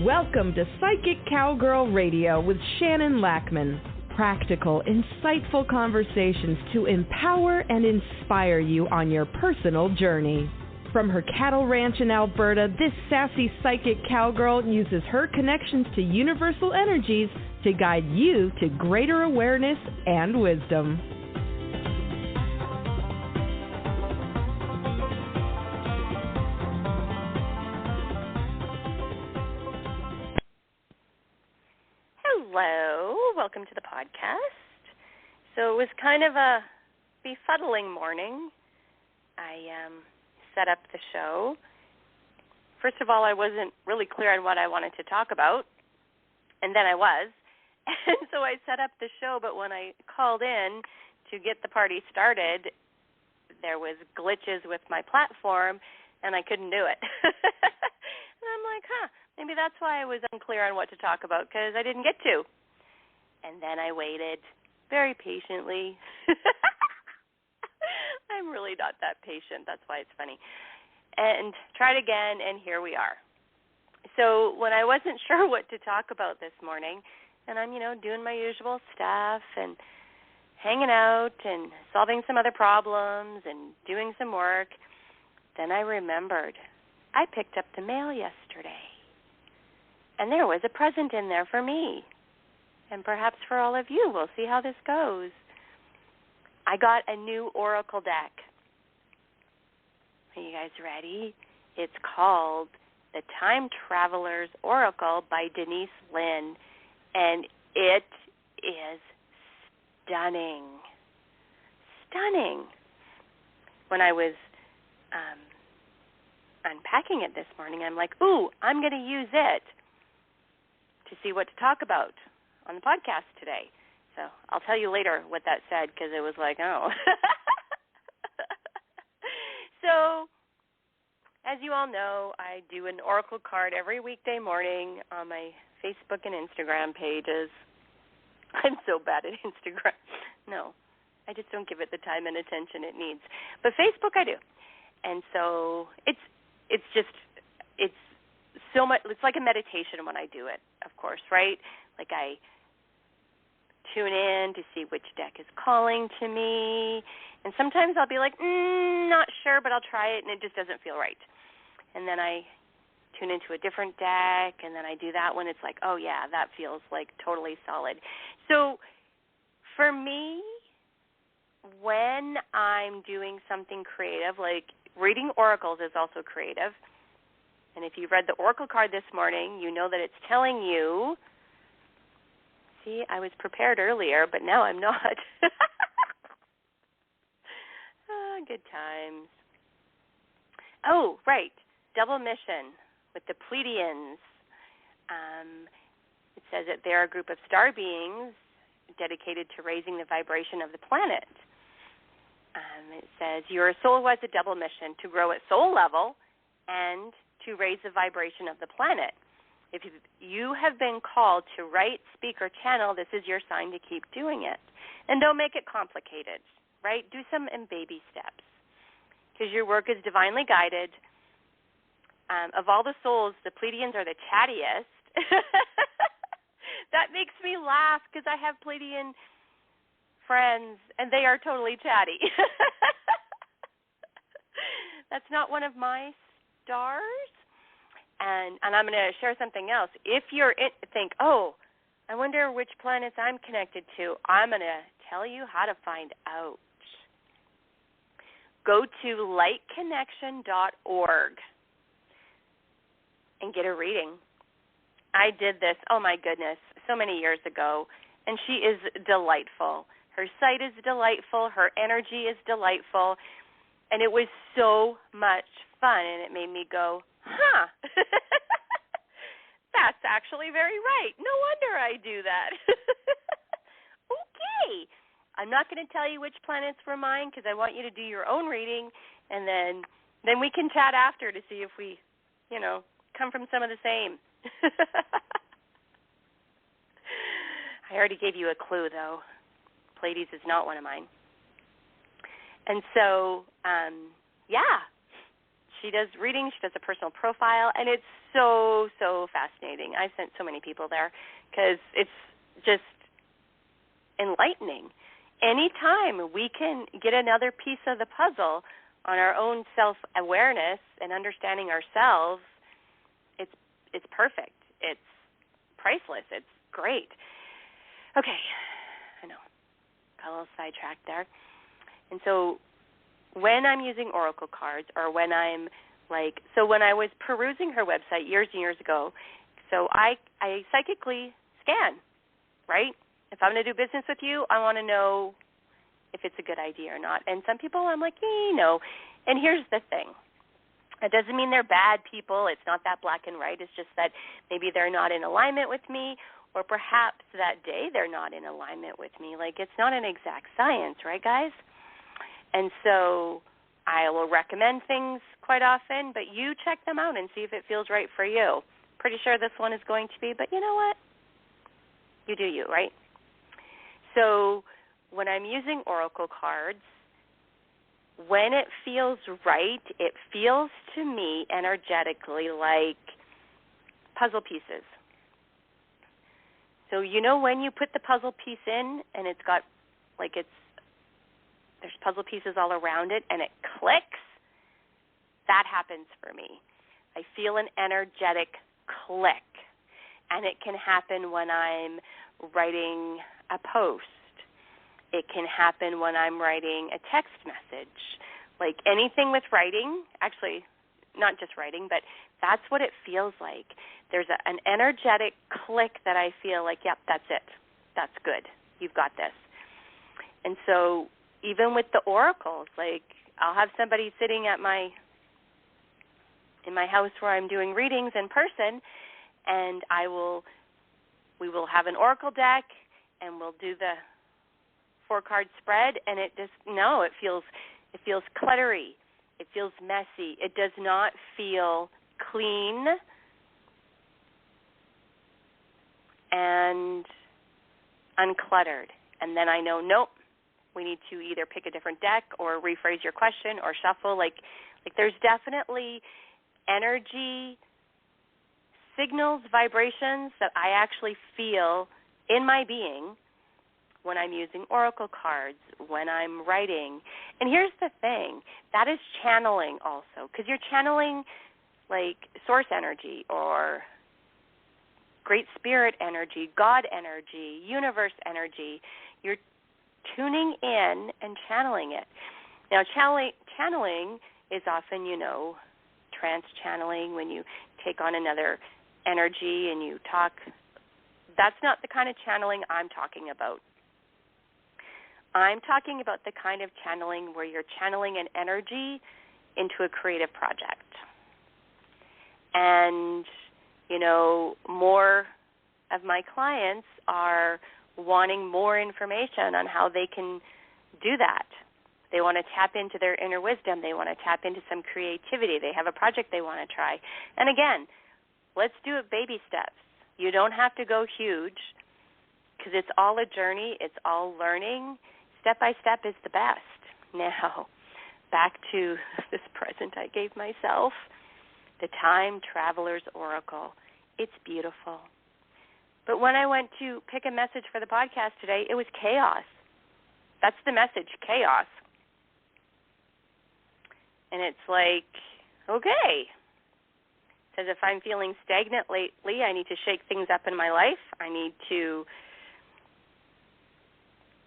Welcome to Psychic Cowgirl Radio with Shannon Lackman. Practical, insightful conversations to empower and inspire you on your personal journey. From her cattle ranch in Alberta, this sassy psychic cowgirl uses her connections to universal energies to guide you to greater awareness and wisdom. Hello, welcome to the podcast. So it was kind of a befuddling morning. I set up the show. First of all, I wasn't really clear on what I wanted to talk about, and then I was. And so I set up the show, but when I called in to get the party started, there was glitches with my platform, and I couldn't do it. And I'm like, maybe that's why I was unclear on what to talk about, because I didn't get to. And then I waited very patiently. I'm really not that patient. That's why it's funny. And tried again, and here we are. So when I wasn't sure what to talk about this morning, and I'm, doing my usual stuff and hanging out and solving some other problems and doing some work, then I remembered I picked up the mail yesterday. And there was a present in there for me. And perhaps for all of you. We'll see how this goes. I got a new oracle deck. Are you guys ready? It's called The Time Traveler's Oracle by Denise Lynn. And it is stunning. Stunning. When I was unpacking it this morning, I'm like, I'm going to use it to see what to talk about on the podcast today. So I'll tell you later what that said, because it was like, oh. So as you all know, I do an oracle card every weekday morning on my Facebook and Instagram pages. I'm so bad at Instagram. No, I just don't give it the time and attention it needs. But Facebook I do. And so it's so much, it's like a meditation when I do it, of course, right? Like I tune in to see which deck is calling to me. And sometimes I'll be like, not sure, but I'll try it, and it just doesn't feel right. And then I tune into a different deck, and then I do that one. It's like, oh, yeah, that feels like totally solid. So for me, when I'm doing something creative, like reading oracles is also creative. And if you read the oracle card this morning, you know that it's telling you, see, I was prepared earlier, but now I'm not. Good times. Oh, right, double mission with the Pleiadians. It says that they're a group of star beings dedicated to raising the vibration of the planet. It says your soul was a double mission to grow at soul level and to raise the vibration of the planet. If you have been called to write, speak, or channel, this is your sign to keep doing it. And don't make it complicated, right? Do some in baby steps, because your work is divinely guided. Of all the souls, the Pleiadians are the chattiest. That makes me laugh, because I have Pleiadian friends, and they are totally chatty. That's not one of my stars. And I'm going to share something else. If you're think, I wonder which planets I'm connected to, I'm going to tell you how to find out. Go to lightconnection.org and get a reading. I did this, oh my goodness, so many years ago, and she is delightful. Her site is delightful. Her energy is delightful. And it was so much fun, and it made me go, that's actually very right. No wonder I do that. Okay. I'm not going to tell you which planets were mine, because I want you to do your own reading, and then we can chat after to see if we, come from some of the same. I already gave you a clue, though. Pleiades is not one of mine. And so, She does readings. She does a personal profile, and it's so, so fascinating. I've sent so many people there because it's just enlightening. Anytime we can get another piece of the puzzle on our own self-awareness and understanding ourselves, it's perfect. It's priceless. It's great. Okay, I know. Got a little sidetracked there. And so when I'm using oracle cards, or when I'm when I was perusing her website years and years ago, so I psychically scan, right? If I'm going to do business with you, I want to know if it's a good idea or not. And some people I'm like, no. And here's the thing. It doesn't mean they're bad people. It's not that black and white. It's just that maybe they're not in alignment with me, or perhaps that day they're not in alignment with me. It's not an exact science, right, guys? And so I will recommend things quite often, but you check them out and see if it feels right for you. Pretty sure this one is going to be, but you know what? You do you, right? So when I'm using oracle cards, when it feels right, it feels to me energetically like puzzle pieces. So when you put the puzzle piece in and it's got there's puzzle pieces all around it and it clicks, that happens for me. I feel an energetic click. And it can happen when I'm writing a post. It can happen when I'm writing a text message. Anything with writing, actually, not just writing, but that's what it feels like. There's an energetic click that I feel like, yep, that's it. That's good. You've got this. And so even with the oracles, I'll have somebody sitting in my house where I'm doing readings in person, and we will have an oracle deck, and we'll do the 4-card spread, and it feels cluttery. It feels messy. It does not feel clean and uncluttered. And then I know, nope, we need to either pick a different deck or rephrase your question or shuffle. There's definitely energy signals, vibrations that I actually feel in my being when I'm using oracle cards, when I'm writing. And here's the thing, that is channeling also, because you're channeling source energy or great spirit energy, God energy, universe energy. You're tuning in and channeling it. Now, channeling is often, trance channeling, when you take on another energy and you talk. That's not the kind of channeling I'm talking about. I'm talking about the kind of channeling where you're channeling an energy into a creative project. And, more of my clients are wanting more information on how they can do that. They want to tap into their inner wisdom. They want to tap into some creativity. They have a project they want to try. And again, let's do it baby steps. You don't have to go huge because it's all a journey. It's all learning. Step by step is the best. Now, back to this present I gave myself, the Time Traveler's Oracle. It's beautiful. But when I went to pick a message for the podcast today, it was chaos. That's the message, chaos. And it's okay. It says if I'm feeling stagnant lately, I need to shake things up in my life.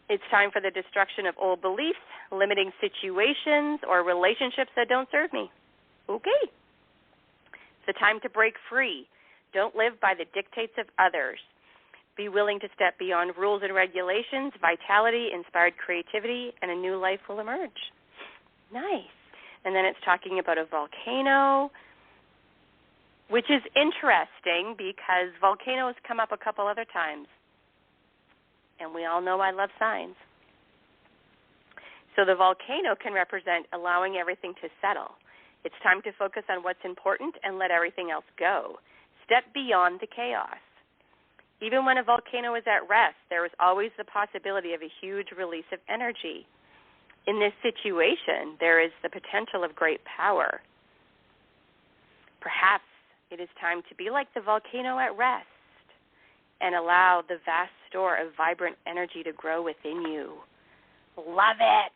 It's time for the destruction of old beliefs, limiting situations, or relationships that don't serve me. Okay. It's a time to break free. Don't live by the dictates of others. Be willing to step beyond rules and regulations. Vitality, inspired creativity, and a new life will emerge. Nice. And then it's talking about a volcano, which is interesting because volcanoes come up a couple other times. And we all know I love signs. So the volcano can represent allowing everything to settle. It's time to focus on what's important and let everything else go. Step beyond the chaos. Even when a volcano is at rest, there is always the possibility of a huge release of energy. In this situation, there is the potential of great power. Perhaps it is time to be like the volcano at rest and allow the vast store of vibrant energy to grow within you. Love it.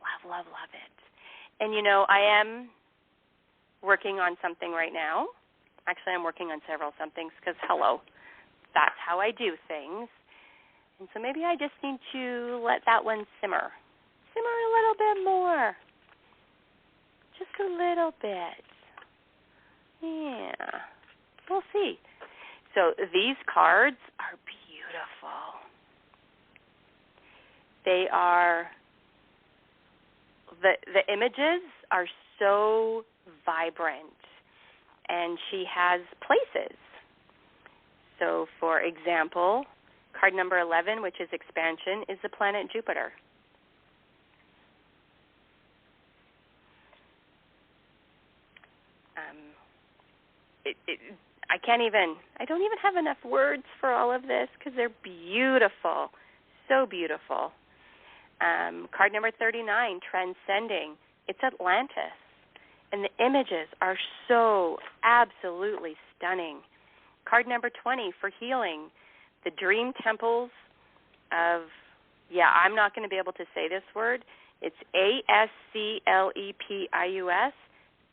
Love, love, love it. And, I am working on something right now. Actually, I'm working on several somethings because, hello, that's how I do things. And so maybe I just need to let that one simmer. Simmer a little bit more. Just a little bit. Yeah. We'll see. So these cards are beautiful. They are, the images are so vibrant, and she has places. So, for example, card number 11, which is expansion, is the planet Jupiter. I don't even have enough words for all of this because they're beautiful, so beautiful. Card number 39, transcending, it's Atlantis. And the images are so absolutely stunning. Card number 20 for healing, the dream temples of, I'm not going to be able to say this word. It's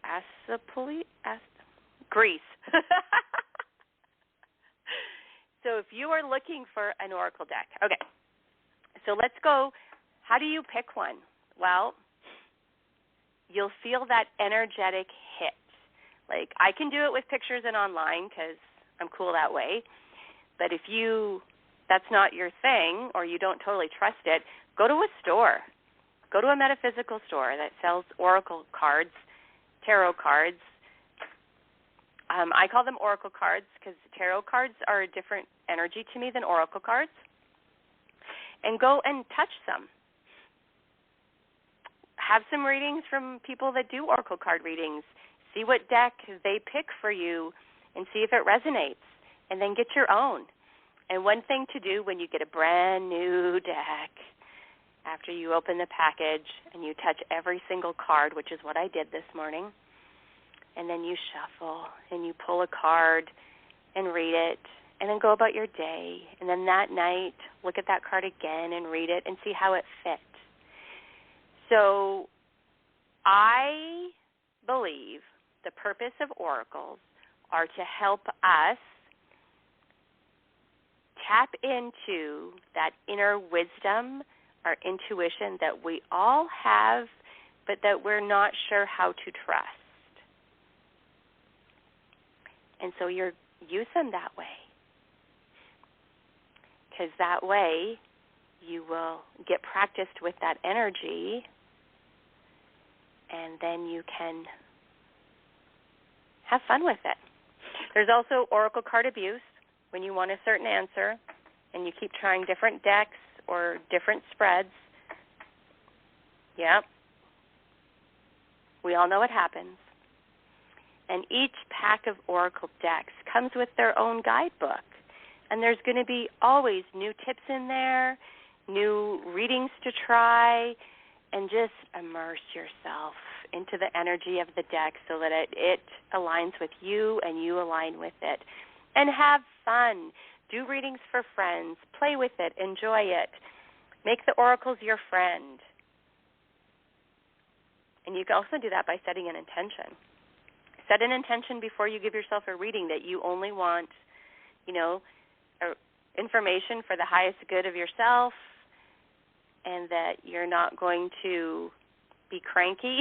Asclepius, Greece. So if you are looking for an oracle deck, okay, so let's go. How do you pick one? Well, you'll feel that energetic hit. Like, I can do it with pictures and online because I'm cool that way. But if that's not your thing or you don't totally trust it, go to a store. Go to a metaphysical store that sells oracle cards, tarot cards. I call them oracle cards because tarot cards are a different energy to me than oracle cards. And go and touch some. Have some readings from people that do oracle card readings. See what deck they pick for you and see if it resonates. And then get your own. And one thing to do when you get a brand new deck, after you open the package and you touch every single card, which is what I did this morning, and then you shuffle and you pull a card and read it and then go about your day. And then that night, look at that card again and read it and see how it fits. So I believe the purpose of oracles are to help us tap into that inner wisdom, our intuition that we all have, but that we're not sure how to trust. And so use them that way. Because that way you will get practiced with that energy, and then you can have fun with it. There's also oracle card abuse, when you want a certain answer and you keep trying different decks or different spreads. Yep. We all know what happens. And each pack of oracle decks comes with their own guidebook. And there's going to be always new tips in there, new readings to try, and just immerse yourself into the energy of the deck so that it aligns with you and you align with it. And have fun. Do readings for friends. Play with it. Enjoy it. Make the oracles your friend. And you can also do that by setting an intention. Set an intention before you give yourself a reading that you only want, information for the highest good of yourself, and that you're not going to be cranky.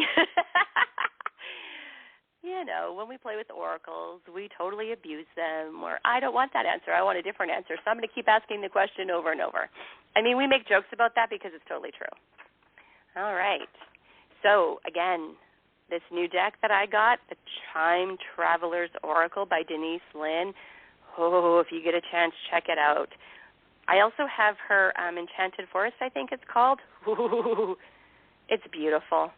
When we play with oracles, we totally abuse them, or I don't want that answer. I want a different answer, so I'm going to keep asking the question over and over. We make jokes about that because it's totally true. All right. So, again, this new deck that I got, the Time Traveler's Oracle by Denise Lynn. Oh, if you get a chance, check it out. I also have her Enchanted Forest, I think it's called. Ooh, it's beautiful.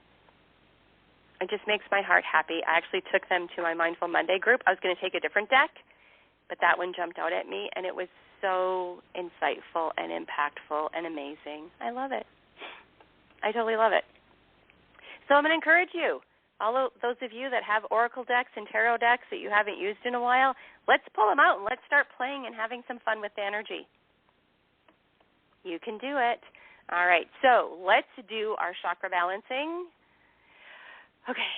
It just makes my heart happy. I actually took them to my Mindful Monday group. I was going to take a different deck, but that one jumped out at me, and it was so insightful and impactful and amazing. I love it. I totally love it. So I'm going to encourage you. All of those of you that have oracle decks and tarot decks that you haven't used in a while, let's pull them out and let's start playing and having some fun with the energy. You can do it. All right, so let's do our chakra balancing. Okay,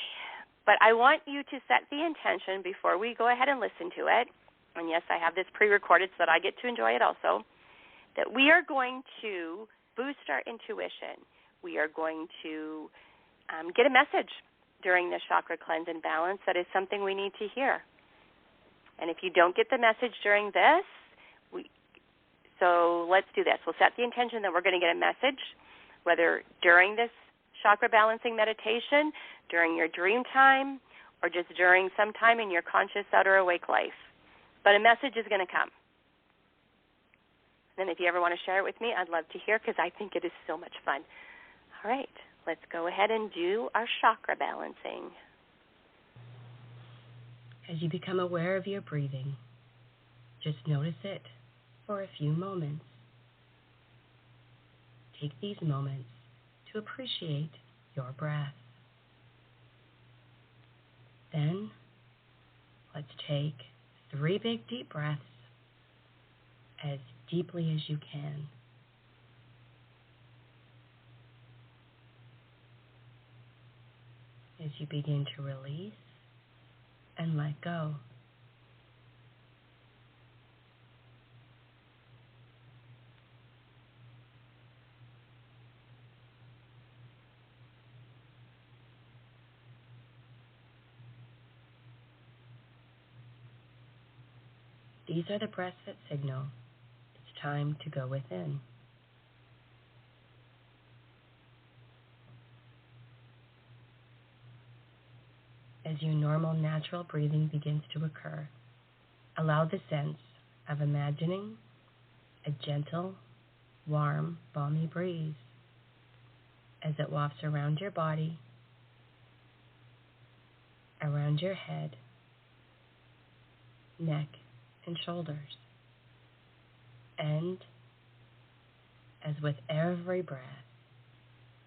but I want you to set the intention before we go ahead and listen to it. And yes, I have this pre-recorded so that I get to enjoy it also, that we are going to boost our intuition. We are going to get a message during the chakra cleanse and balance that is something we need to hear. And if you don't get the message during this, so let's do this. We'll set the intention that we're going to get a message, whether during this chakra balancing meditation, during your dream time, or just during some time in your conscious outer awake life. But a message is going to come. And if you ever want to share it with me, I'd love to hear because I think it is so much fun. All right, let's go ahead and do our chakra balancing. As you become aware of your breathing, just notice it for a few moments. Take these moments to appreciate your breath. Then, let's take 3 big deep breaths as deeply as you can. As you begin to release and let go. These are the breaths that signal it's time to go within. As your normal, natural breathing begins to occur, allow the sense of imagining a gentle, warm, balmy breeze as it wafts around your body, around your head, neck, and shoulders. And as with every breath,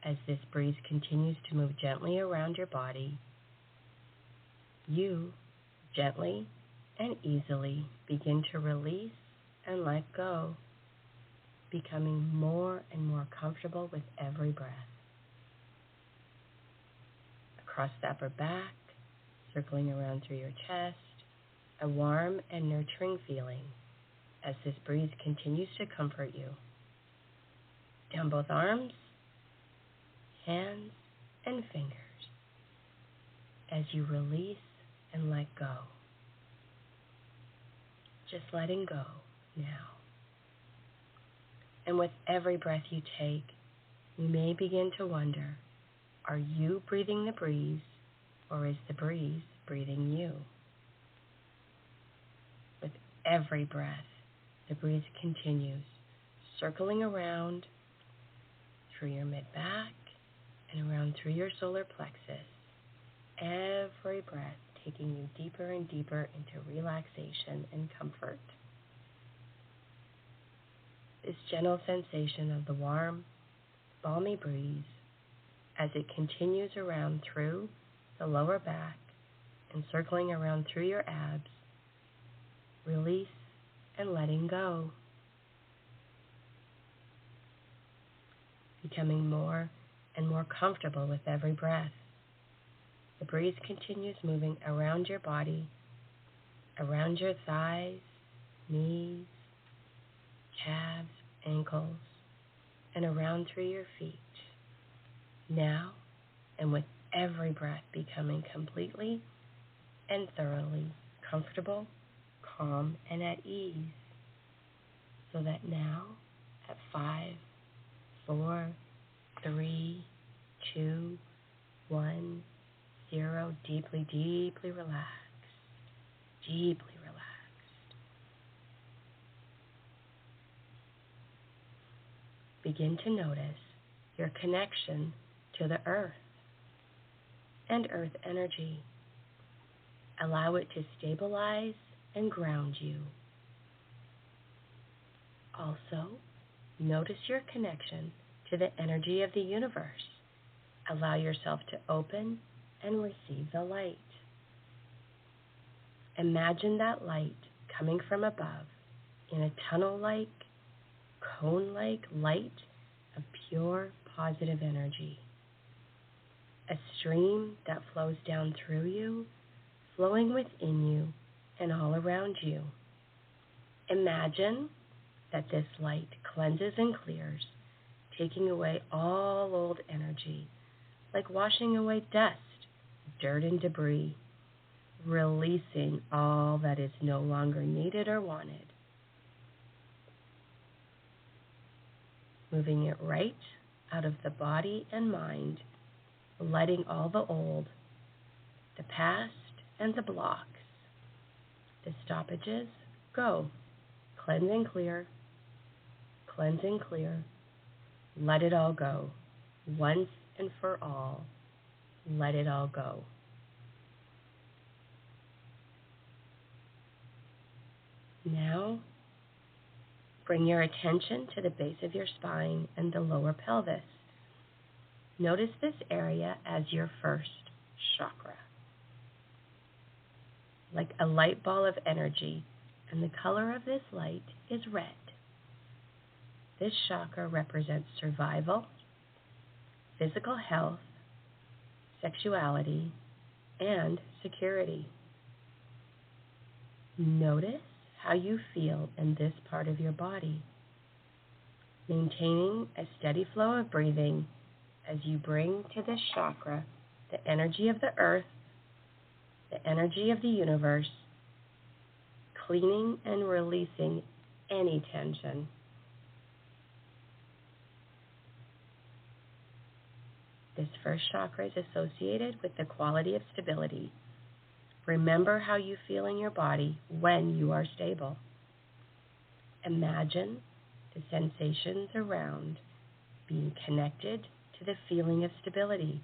as this breeze continues to move gently around your body, you gently and easily begin to release and let go, becoming more and more comfortable with every breath. Across the upper back, circling around through your chest, a warm and nurturing feeling as this breeze continues to comfort you. Down both arms, hands, and fingers as you release and let go. Just letting go now. And with every breath you take, you may begin to wonder, are you breathing the breeze, or is the breeze breathing you? With every breath, the breeze continues, circling around through your mid-back and around through your solar plexus. Every breath taking you deeper and deeper into relaxation and comfort. This gentle sensation of the warm, balmy breeze as it continues around through the lower back and circling around through your abs, release and letting go. Becoming more and more comfortable with every breath. The breeze continues moving around your body, around your thighs, knees, calves, ankles, and around through your feet. Now, and with every breath becoming completely and thoroughly comfortable, calm, and at ease. So that now, at 5, 4, 3, 2, 1, 0, deeply, deeply relaxed, deeply relaxed. Begin to notice your connection to the earth and earth energy. Allow it to stabilize and ground you. Also, notice your connection to the energy of the universe. Allow yourself to open and receive the light. Imagine that light coming from above in a tunnel-like, cone-like light of pure positive energy. A stream that flows down through you, flowing within you and all around you. Imagine that this light cleanses and clears, taking away all old energy, like washing away dust, dirt, and debris, releasing all that is no longer needed or wanted. Moving it right out of the body and mind, letting all the old, the past, and the blocks, the stoppages, go. Cleanse and clear, cleanse and clear. Let it all go. Once and for all, let it all go. Now, bring your attention to the base of your spine and the lower pelvis. Notice this area as your first chakra. Like a light ball of energy, and the color of this light is red. This chakra represents survival, physical health, sexuality, and security. Notice how you feel in this part of your body, maintaining a steady flow of breathing as you bring to this chakra the energy of the earth, the energy of the universe, cleaning and releasing any tension. This first chakra is associated with the quality of stability. Remember how you feel in your body when you are stable. Imagine the sensations around being connected to the feeling of stability.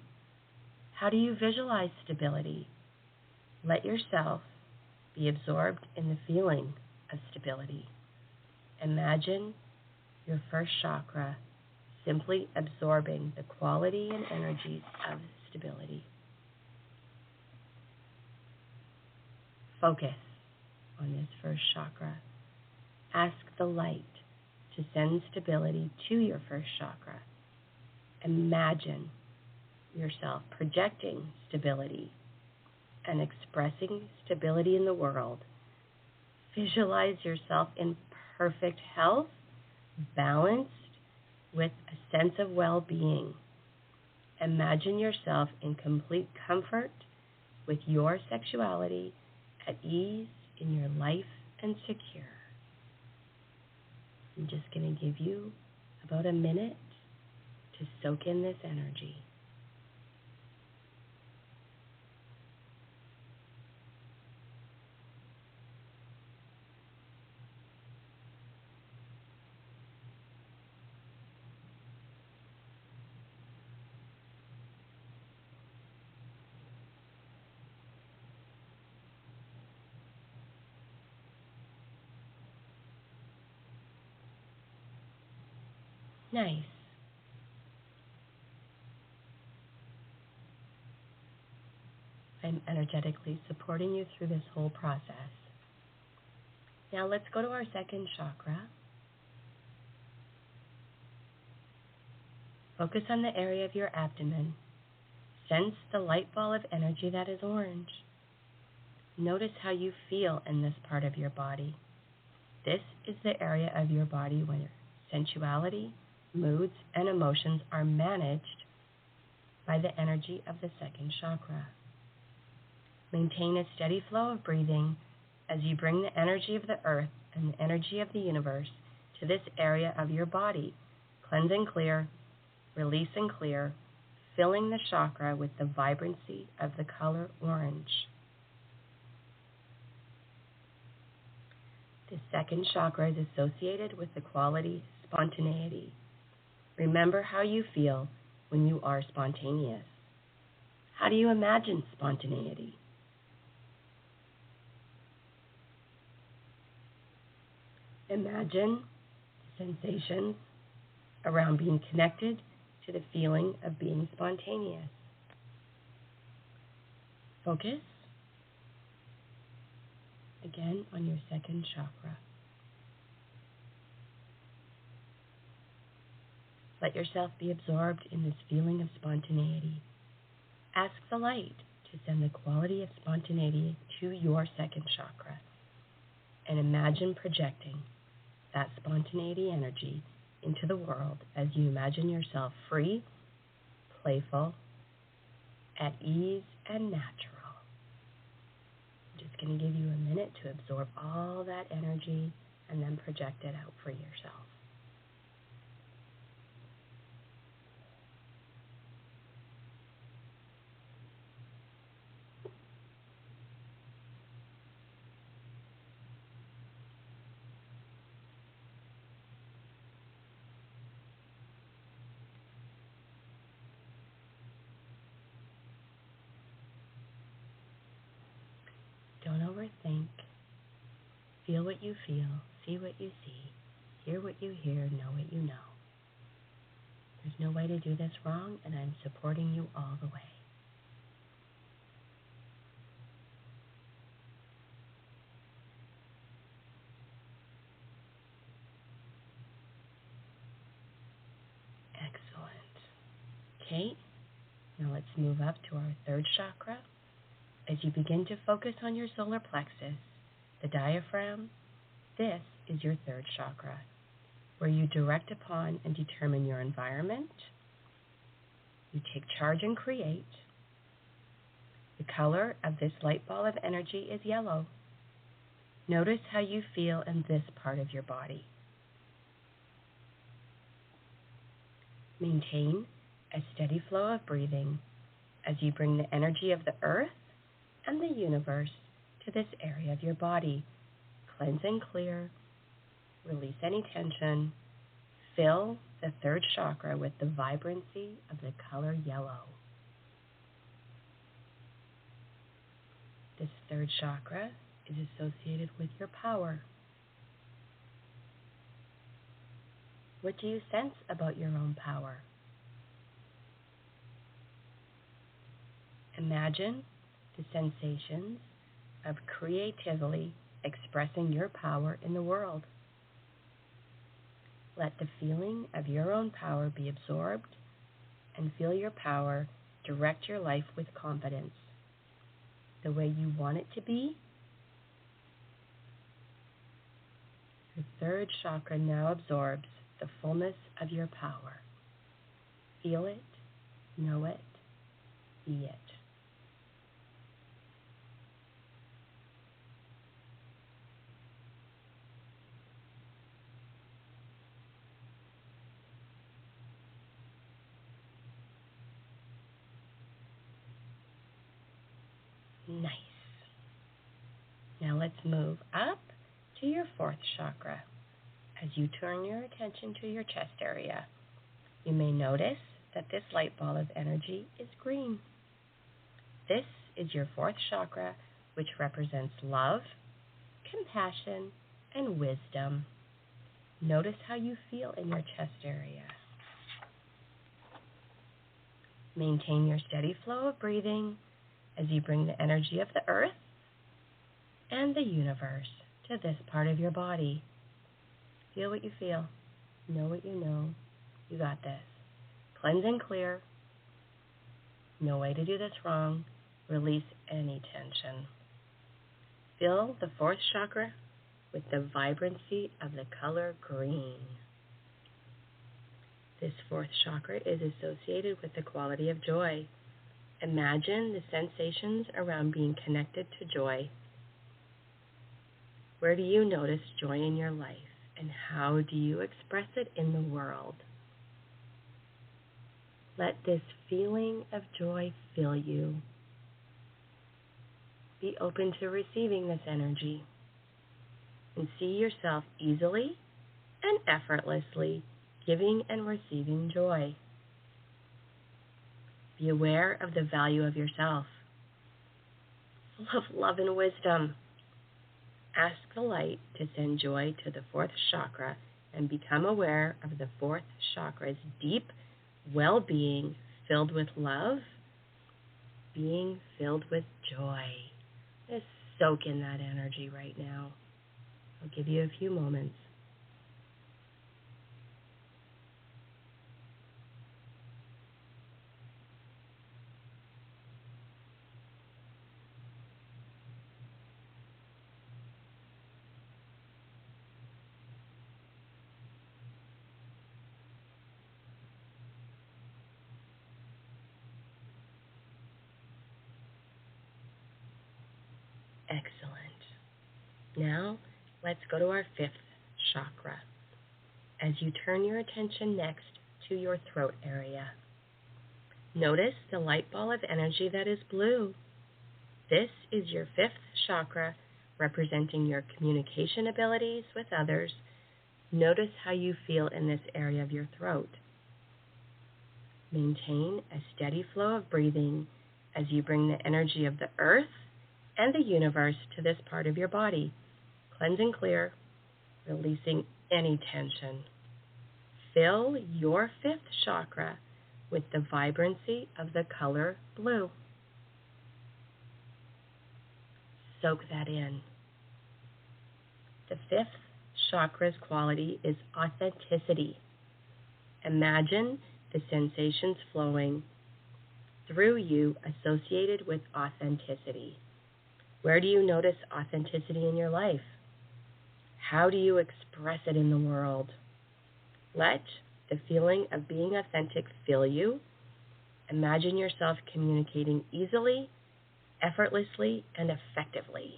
How do you visualize stability? Let yourself be absorbed in the feeling of stability. Imagine your first chakra simply absorbing the quality and energies of stability. Focus on this first chakra. Ask the light to send stability to your first chakra. Imagine yourself projecting stability and expressing stability in the world. Visualize yourself in perfect health, balanced, with a sense of well-being. Imagine yourself in complete comfort with your sexuality, at ease in your life, and secure. I'm just going to give you about a minute to soak in this energy. Nice. I'm energetically supporting you through this whole process. Now let's go to our second chakra. Focus on the area of your abdomen. Sense the light ball of energy that is orange. Notice how you feel in this part of your body. This is the area of your body where sensuality, moods, and emotions are managed by the energy of the second chakra. Maintain a steady flow of breathing as you bring the energy of the earth and the energy of the universe to this area of your body. Cleanse and clear, release and clear, filling the chakra with the vibrancy of the color orange. The second chakra is associated with the quality spontaneity. Remember how you feel when you are spontaneous. How do you imagine spontaneity? Imagine sensations around being connected to the feeling of being spontaneous. Focus again on your second chakra. Let yourself be absorbed in this feeling of spontaneity. Ask the light to send the quality of spontaneity to your second chakra, and imagine projecting that spontaneity energy into the world as you imagine yourself free, playful, at ease, and natural. I'm just going to give you a minute to absorb all that energy and then project it out for yourself. Don't overthink. Feel what you feel, see what you see, hear what you hear, know what you know. There's no way to do this wrong, and I'm supporting you all the way. Excellent. Okay, now let's move up to our third chakra. As you begin to focus on your solar plexus, the diaphragm, this is your third chakra, where you direct upon and determine your environment. You take charge and create. The color of this light ball of energy is yellow. Notice how you feel in this part of your body. Maintain a steady flow of breathing as you bring the energy of the earth and the universe to this area of your body. Cleanse and clear, release any tension, fill the third chakra with the vibrancy of the color yellow. This third chakra is associated with your power. What do you sense about your own power? Imagine the sensations of creatively expressing your power in the world. Let the feeling of your own power be absorbed, and feel your power direct your life with confidence, the way you want it to be. Your third chakra now absorbs the fullness of your power. Feel it, know it, be it. Nice. Now let's move up to your fourth chakra. As you turn your attention to your chest area, you may notice that this light ball of energy is green. This is your fourth chakra, which represents love, compassion, and wisdom. Notice how you feel in your chest area. Maintain your steady flow of breathing as you bring the energy of the earth and the universe to this part of your body. Feel what you feel. Know what you know. You got this. Cleanse and clear. No way to do this wrong. Release any tension. Fill the fourth chakra with the vibrancy of the color green. This fourth chakra is associated with the quality of joy. Imagine the sensations around being connected to joy. Where do you notice joy in your life, and how do you express it in the world? Let this feeling of joy fill you. Be open to receiving this energy, and see yourself easily and effortlessly giving and receiving joy. Be aware of the value of yourself, full of love and wisdom. Ask the light to send joy to the fourth chakra and become aware of the fourth chakra's deep well-being filled with love being filled with joy. Just soak in that energy right now. I'll give you a few moments. Excellent. Now, let's go to our fifth chakra. As you turn your attention next to your throat area, notice the light ball of energy that is blue. This is your fifth chakra, representing your communication abilities with others. Notice how you feel in this area of your throat. Maintain a steady flow of breathing as you bring the energy of the earth and the universe to this part of your body. Cleanse and clear, releasing any tension. Fill your fifth chakra with the vibrancy of the color blue. Soak that in. The fifth chakra's quality is authenticity. Imagine the sensations flowing through you associated with authenticity. Where do you notice authenticity in your life? How do you express it in the world? Let the feeling of being authentic fill you. Imagine yourself communicating easily, effortlessly, and effectively.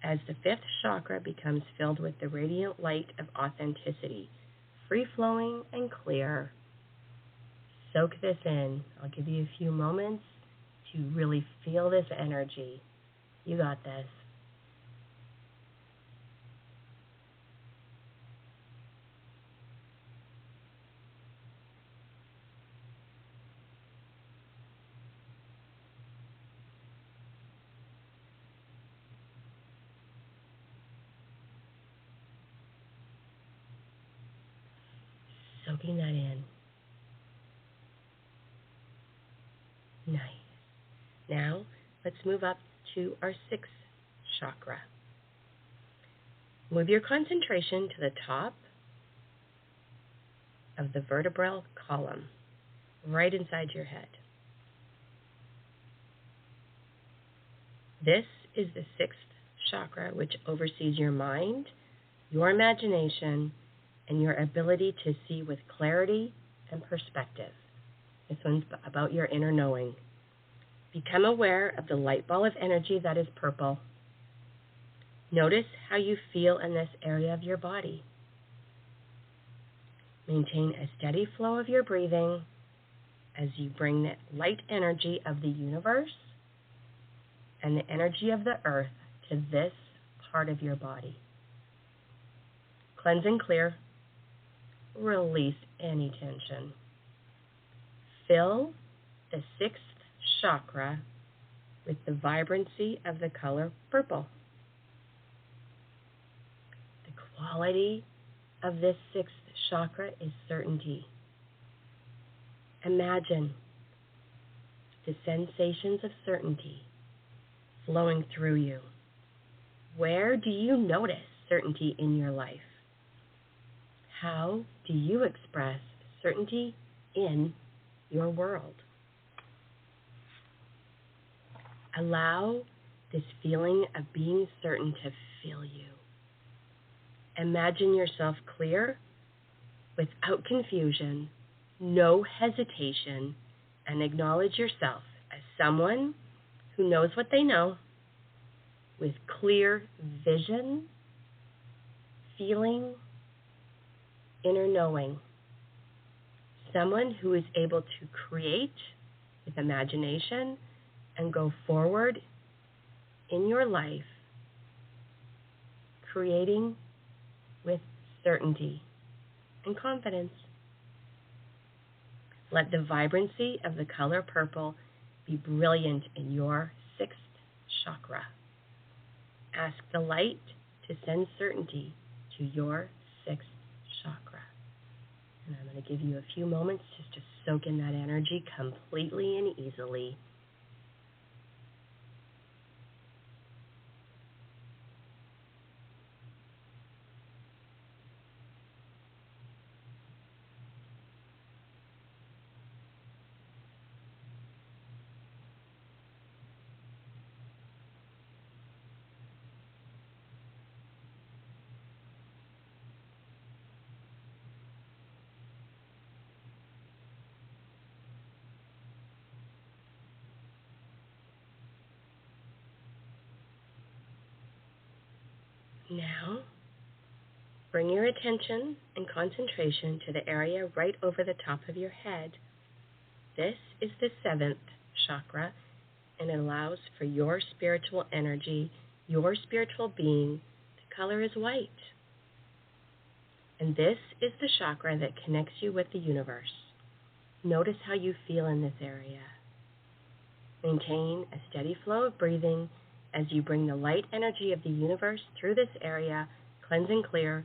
As the fifth chakra becomes filled with the radiant light of authenticity, free-flowing and clear. Soak this in. I'll give you a few moments to really feel this energy. You got this. Soaking that in. Nice. Now, let's move up to our sixth chakra. Move your concentration to the top of the vertebral column, right inside your head. This is the sixth chakra, which oversees your mind, your imagination, and your ability to see with clarity and perspective. This one's about your inner knowing. Become aware of the light ball of energy that is purple. Notice how you feel in this area of your body. Maintain a steady flow of your breathing as you bring the light energy of the universe and the energy of the earth to this part of your body. Cleanse and clear. Release any tension. Fill the sixth chakra with the vibrancy of the color purple. The quality of this sixth chakra is certainty. Imagine the sensations of certainty flowing through you. Where do you notice certainty in your life? How do you express certainty in your world? Allow this feeling of being certain to fill you. Imagine yourself clear, without confusion, no hesitation, and acknowledge yourself as someone who knows what they know, with clear vision, feeling, inner knowing. Someone who is able to create with imagination and go forward in your life, creating with certainty and confidence. Let the vibrancy of the color purple be brilliant in your sixth chakra. Ask the light to send certainty to your sixth chakra. And I'm going to give you a few moments just to soak in that energy completely and easily. Now, bring your attention and concentration to the area right over the top of your head. This is the 7th chakra, and it allows for your spiritual energy, your spiritual being. The color is white. And this is the chakra that connects you with the universe. Notice how you feel in this area. Maintain a steady flow of breathing as you bring the light energy of the universe through this area. Cleanse and clear.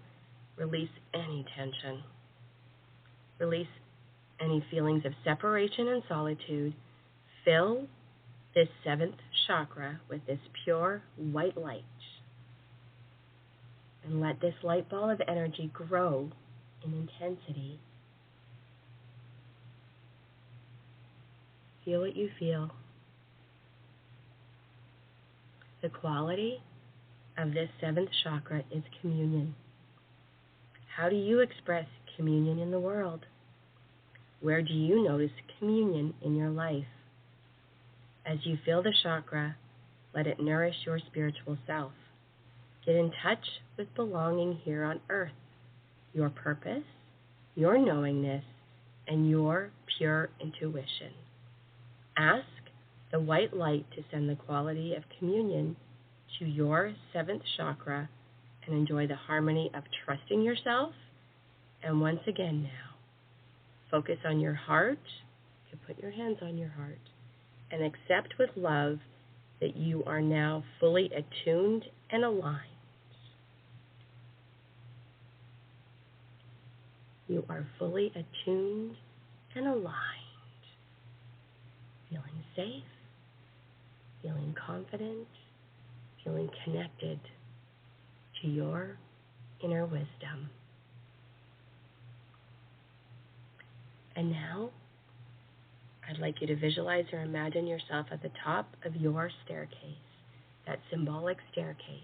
Release any tension. Release any feelings of separation and solitude. Fill this 7th chakra with this pure white light. And let this light ball of energy grow in intensity. Feel what you feel. The quality of this 7th chakra is communion. How do you express communion in the world? Where do you notice communion in your life? As you feel the chakra, let it nourish your spiritual self. Get in touch with belonging here on earth, your purpose, your knowingness, and your pure intuition. Ask the white light to send the quality of communion to your 7th chakra and enjoy the harmony of trusting yourself. And once again now, focus on your heart. You can put your hands on your heart and accept with love that you are now fully attuned and aligned. You are fully attuned and aligned, feeling safe, feeling confident, feeling connected to your inner wisdom. And now, I'd like you to visualize or imagine yourself at the top of your staircase, that symbolic staircase,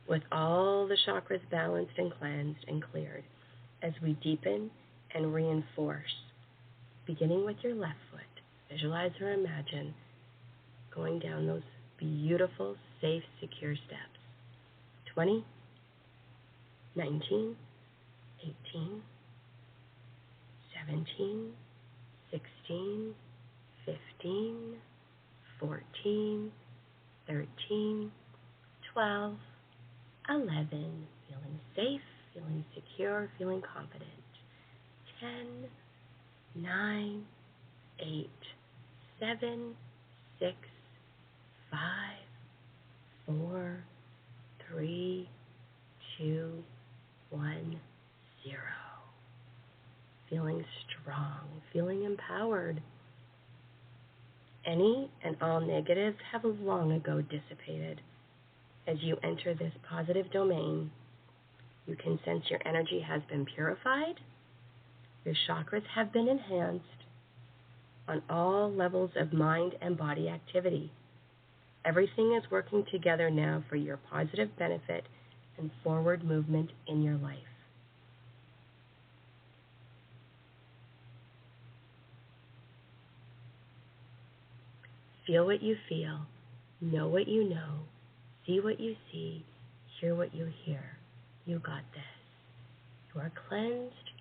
with all the chakras balanced and cleansed and cleared, as we deepen and reinforce, beginning with your left foot. Visualize or imagine going down those beautiful, safe, secure steps. 20, 19, 18, 17, 16, 15, 14, 13, 12, 11, feeling safe, feeling secure, feeling confident. 10, 9, 8, 7, 6, 5, 4, 3, 2, 1, 0. Feeling strong, feeling empowered. Any and all negatives have long ago dissipated. As you enter this positive domain, you can sense your energy has been purified, your chakras have been enhanced on all levels of mind and body activity. Everything is working together now for your positive benefit and forward movement in your life. Feel what you feel, know what you know, see what you see, hear what you hear. You got this. You are cleansed,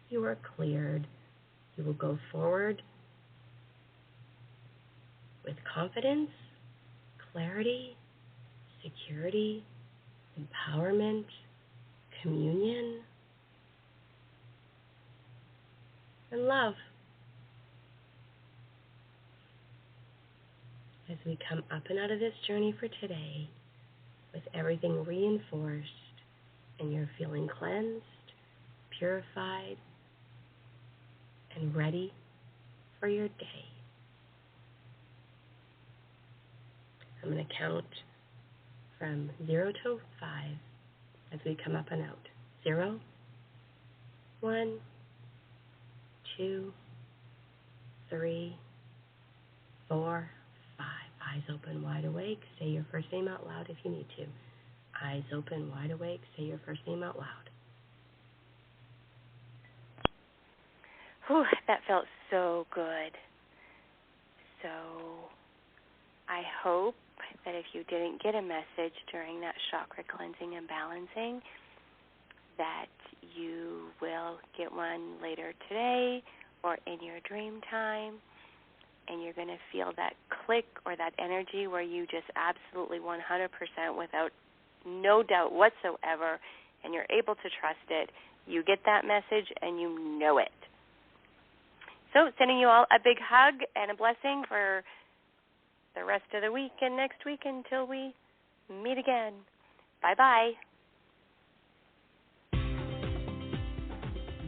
you are cleared. You will go forward with confidence, clarity, security, empowerment, communion, and love. As we come up and out of this journey for today, with everything reinforced, and you're feeling cleansed, purified, and ready for your day. I'm going to count from 0 to 5 as we come up and out. 0, 1, 2, 3, 4, 5. Eyes open, wide awake. Say your first name out loud if you need to. Eyes open, wide awake. Say your first name out loud. Whew, that felt so good. So I hope that if you didn't get a message during that chakra cleansing and balancing, that you will get one later today or in your dream time, and you're going to feel that click or that energy where you just absolutely 100% without no doubt whatsoever, and you're able to trust it. You get that message and you know it. So sending you all a big hug and a blessing for the rest of the week and next week until we meet again. Bye-bye.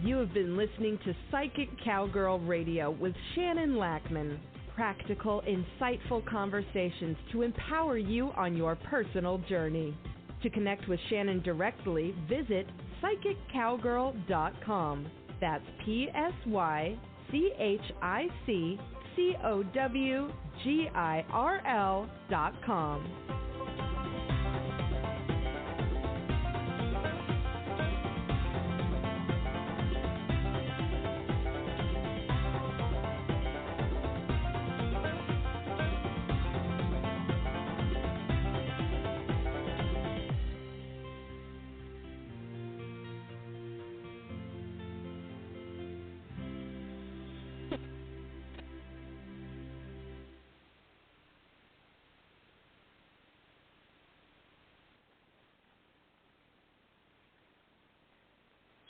You have been listening to Psychic Cowgirl Radio with Shannon Lackman. Practical, insightful conversations to empower you on your personal journey. To connect with Shannon directly, visit psychiccowgirl.com. That's PSYCHICCOWGIRL.com.